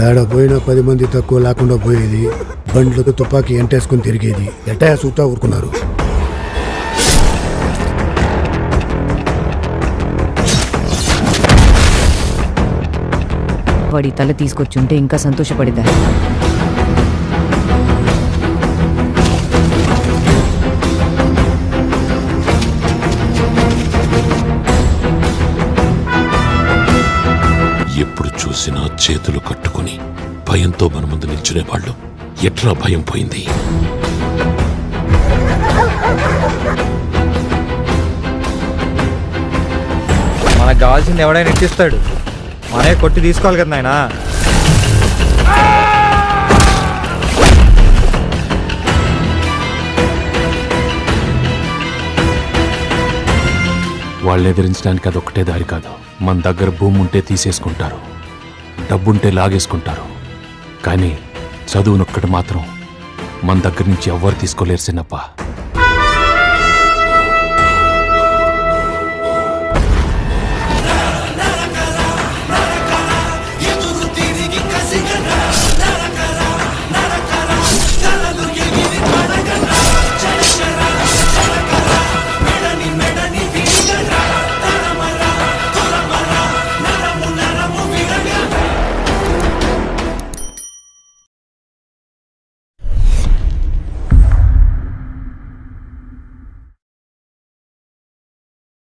ఏడ పోయినా 10 మంది తక్కువ లేకుండా పోయేది, బండ్లకు తుపాకీ ఎంటేసుకుని తిరిగేది. ఎట్టా సూతా ఊరుకున్నారు. వాడి తల తీసుకొచ్చుంటే ఇంకా సంతోషపడిద్దా. ఎప్పుడు చూసినా చేతులు కట్టుకుని భయంతో మన ముందు నిల్చునేవాళ్ళు. ఎట్లా భయం పోయింది? మనకు కావాల్సింది ఎవడైనా ఇచ్చిస్తాడు, మనే కొట్టి తీసుకోవాలి కదా నాయనా. వాళ్ళు ఎదిరించడానికి అదొక్కటే దారి కాదు. మన దగ్గర భూమి ఉంటే తీసేసుకుంటారు, డబ్బుంటే లాగేసుకుంటారు, కానీ చదువునొక్కటి మాత్రం మన దగ్గర నుంచి ఎవ్వరు తీసుకోలేరు చిన్నప్ప.